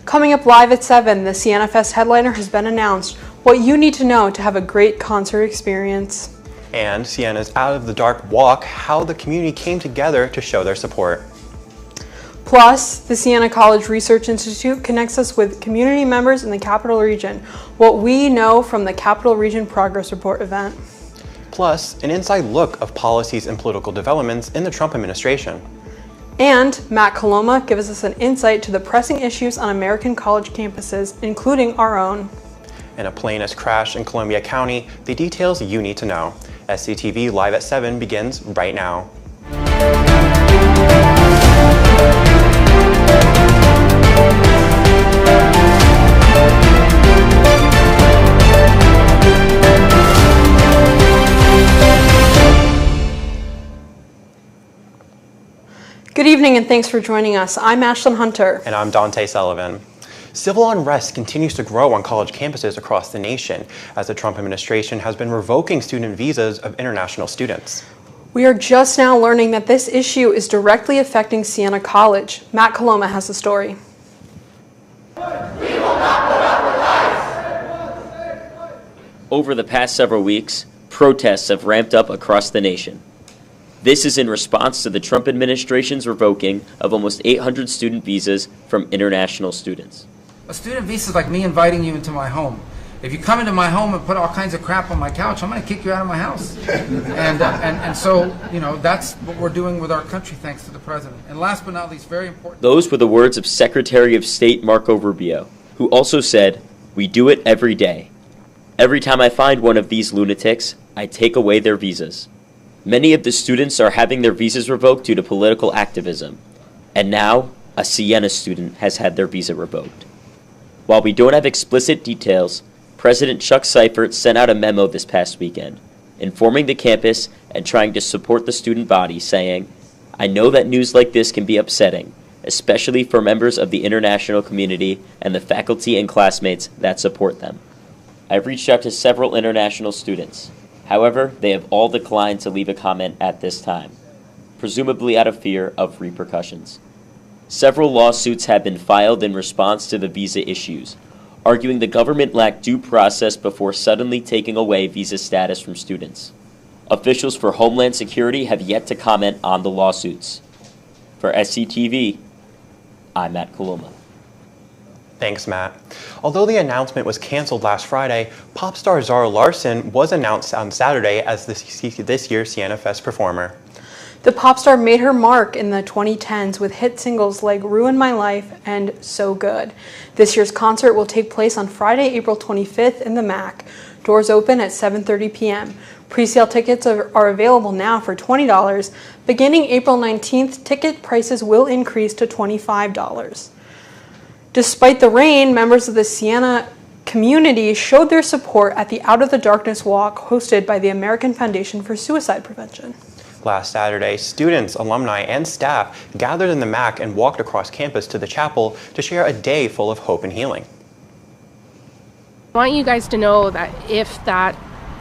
Coming up live at 7, the Siena Fest headliner has been announced. What you need to know to have a great concert experience. And Siena's Out of the Dark Walk, how the community came together to show their support. Plus, the Siena College Research Institute connects us with community members in the Capital Region, what we know from the Capital Region Progress Report event. Plus, an inside look of policies and political developments in the Trump administration. And Matt Coloma gives us an insight to the pressing issues on American college campuses, including our own. And a plane has crashed in Columbia County, the details you need to know. SCTV Live at 7 begins right now. Good evening and thanks for joining us. I'm Ashlyn Hunter. And I'm Dante Sullivan. Civil unrest continues to grow on college campuses across the nation as the Trump administration has been revoking student visas of international students. We are just now learning that this issue is directly affecting Siena College. Matt Coloma has the story. Over the past several weeks, protests have ramped up across the nation. This is in response to the Trump administration's revoking of almost 800 student visas from international students. A student visa is like me inviting you into my home. If you come into my home and put all kinds of crap on my couch, I'm going to kick you out of my house. And so, you know, that's what we're doing with our country, thanks to the president. And last but not least, very important. Those were the words of Secretary of State Marco Rubio, who also said, "We do it every day. Every time I find one of these lunatics, I take away their visas." Many of the students are having their visas revoked due to political activism. And now, a Siena student has had their visa revoked. While we don't have explicit details, President Chuck Seifert sent out a memo this past weekend, informing the campus and trying to support the student body, saying, "I know that news like this can be upsetting, especially for members of the international community and the faculty and classmates that support them. I've reached out to several international students. However, they have all declined to leave a comment at this time, presumably out of fear of repercussions." Several lawsuits have been filed in response to the visa issues, arguing the government lacked due process before suddenly taking away visa status from students. Officials for Homeland Security have yet to comment on the lawsuits. For SCTV, I'm Matt Coloma. Thanks, Matt. Although the announcement was canceled last Friday, pop star Zara Larsson was announced on Saturday as this year's Siena Fest performer. The pop star made her mark in the 2010s with hit singles like Ruin My Life and So Good. This year's concert will take place on Friday, April 25th in the MAC. Doors open at 7:30 p.m. Pre-sale tickets are available now for $20. Beginning April 19th, ticket prices will increase to $25. Despite the rain, members of the Siena community showed their support at the Out of the Darkness Walk hosted by the American Foundation for Suicide Prevention. Last Saturday, students, alumni, and staff gathered in the MAC and walked across campus to the chapel to share a day full of hope and healing. I want you guys to know that if that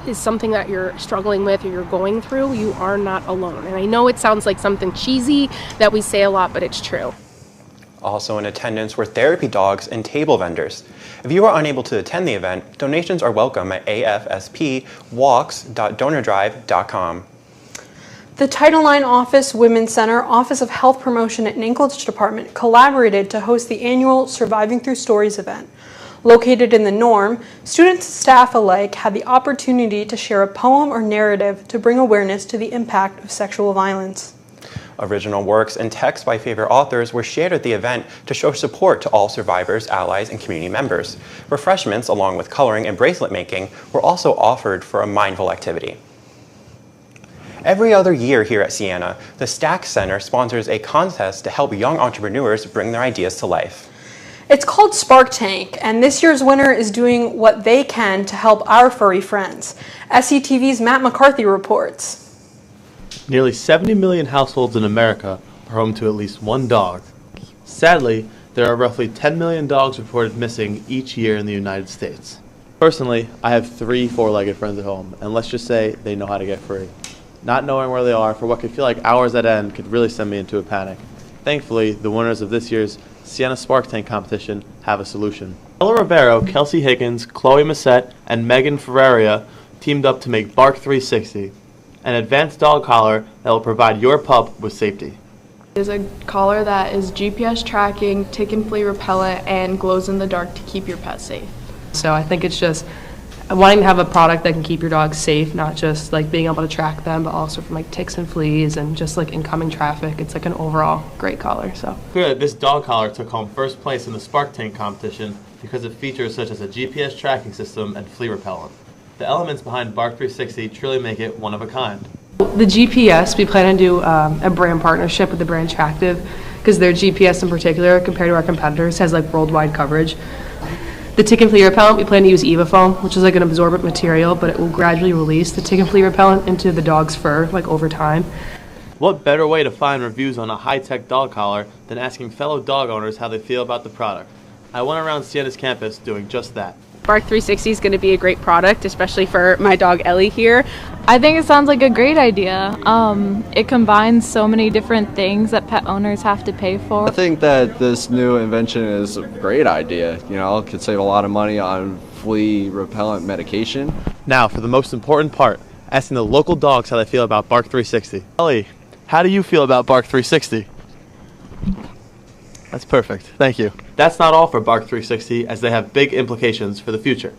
is something that you're struggling with or you're going through, you are not alone. And I know it sounds like something cheesy that we say a lot, but it's true. Also in attendance were therapy dogs and table vendors. If you are unable to attend the event, donations are welcome at afspwalks.donordrive.com. The Title IX Office Women's Center, Office of Health Promotion and English Department collaborated to host the annual Surviving Through Stories event. Located in the Norm, students and staff alike had the opportunity to share a poem or narrative to bring awareness to the impact of sexual violence. Original works and texts by favorite authors were shared at the event to show support to all survivors, allies, and community members. Refreshments, along with coloring and bracelet making, were also offered for a mindful activity. Every other year here at Siena, the Stack Center sponsors a contest to help young entrepreneurs bring their ideas to life. It's called Spark Tank, and this year's winner is doing what they can to help our furry friends. SCTV's Matt McCarthy reports. Nearly 70 million households in America are home to at least one dog. Sadly, there are roughly 10 million dogs reported missing each year in the United States. Personally, I have 3 four-legged friends at home, and let's just say they know how to get free. Not knowing where they are for what could feel like hours at end could really send me into a panic. Thankfully, the winners of this year's Siena Spark Tank competition have a solution. Ella Ribeiro, Kelsey Higgins, Chloe Massette, and Megan Ferreria teamed up to make Bark 360, an advanced dog collar that will provide your pup with safety. It is a collar that is GPS tracking, tick and flea repellent, and glows in the dark to keep your pet safe. So I think it's just wanting to have a product that can keep your dog safe, not just like being able to track them, but also from like ticks and fleas and just like incoming traffic. It's like an overall great collar. So Clear that this dog collar took home first place in the Spark Tank competition because of features such as a GPS tracking system and flea repellent. The elements behind Bark 360 truly make it one of a kind. the GPS, we plan to do a brand partnership with the brand Tractive because their GPS in particular, compared to our competitors, has like worldwide coverage. The tick and flea repellent, we plan to use Evafoam, which is like an absorbent material, but it will gradually release the tick and flea repellent into the dog's fur, like over time. What better way to find reviews on a high-tech dog collar than asking fellow dog owners how they feel about the product? I went around Siena's campus doing just that. Bark 360 is going to be a great product, especially for my dog Ellie here. I think it sounds like a great idea. It combines so many different things that pet owners have to pay for. I think that this new invention is a great idea. You know, it could save a lot of money on flea repellent medication. Now for the most important part, asking the local dogs how they feel about Bark 360. Ellie, how do you feel about Bark 360? That's perfect. Thank you. That's not all for Bark 360, as they have big implications for the future.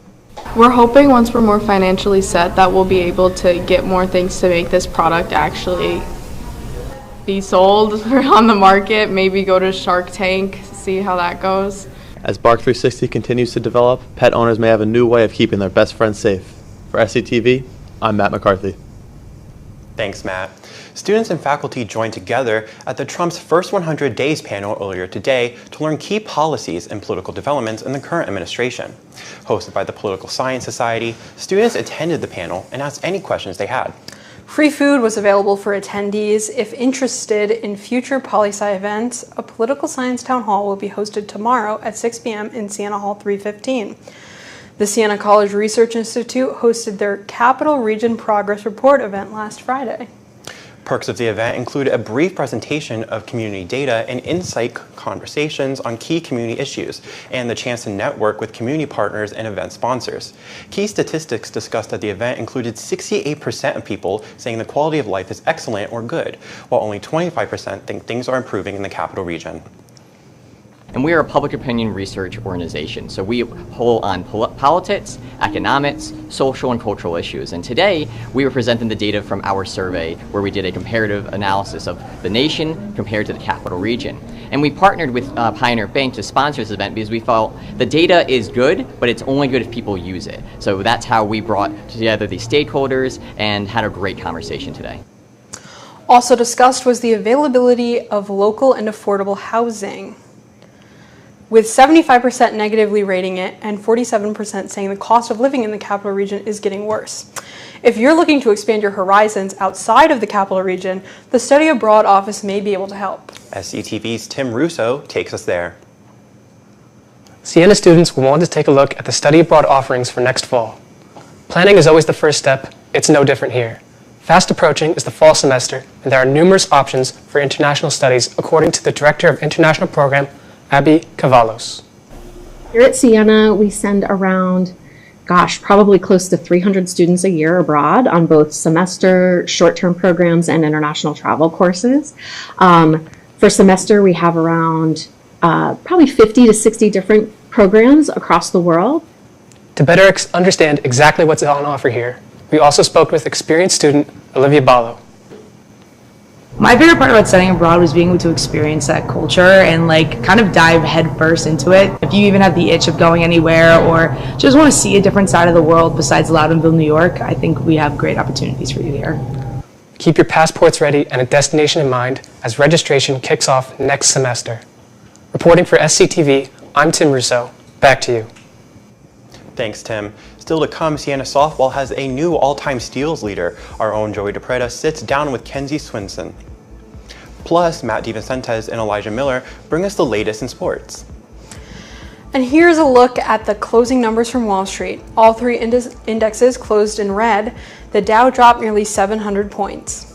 We're hoping once we're more financially set that we'll be able to get more things to make this product actually be sold on the market, maybe go to Shark Tank, see how that goes. As Bark 360 continues to develop, pet owners may have a new way of keeping their best friends safe. For SCTV, I'm Matt McCarthy. Thanks, Matt. Students and faculty joined together at the Trump's First 100 Days panel earlier today to learn key policies and political developments in the current administration. Hosted by the Political Science Society, students attended the panel and asked any questions they had. Free food was available for attendees. If interested in future poli-sci events, a political science town hall will be hosted tomorrow at 6 p.m. in Siena Hall 315. The Siena College Research Institute hosted their Capital Region Progress Report event last Friday. Perks of the event include a brief presentation of community data and insight conversations on key community issues, and the chance to network with community partners and event sponsors. Key statistics discussed at the event included 68% of people saying the quality of life is excellent or good, while only 25% think things are improving in the capital region. And we are a public opinion research organization, so we poll on politics, economics, social and cultural issues. And today, we are presenting the data from our survey where we did a comparative analysis of the nation compared to the capital region. And we partnered with Pioneer Bank to sponsor this event because we felt the data is good, but it's only good if people use it. So that's how we brought together the stakeholders and had a great conversation today. Also discussed was the availability of local and affordable housing, with 75% negatively rating it and 47% saying the cost of living in the capital region is getting worse. If you're looking to expand your horizons outside of the capital region, the Study Abroad office may be able to help. SCTV's Tim Russo takes us there. Siena students will want to take a look at the Study Abroad offerings for next fall. Planning is always the first step. It's no different here. Fast approaching is the fall semester, and there are numerous options for international studies according to the Director of International Program, Abby Cavalos. Here at Siena, we send around, probably close to 300 students a year abroad on both semester, short-term programs, and international travel courses. For semester, we have around probably 50 to 60 different programs across the world. To better understand exactly what's on offer here, we also spoke with experienced student Olivia Ballo. My favorite part about studying abroad was being able to experience that culture and like kind of dive headfirst into it. If you even have the itch of going anywhere or just want to see a different side of the world besides Loudonville, New York, I think we have great opportunities for you here. Keep your passports ready and a destination in mind as registration kicks off next semester. Reporting for SCTV, I'm Tim Russo. Back to you. Thanks, Tim. Still to come, Siena Softball has a new all-time steals leader. Our own Joey DePreta sits down with Kenzie Swinson. Plus, Matt DeVincentes and Elijah Miller bring us the latest in sports. And here's a look at the closing numbers from Wall Street. All three indexes closed in red. The Dow dropped nearly 700 points.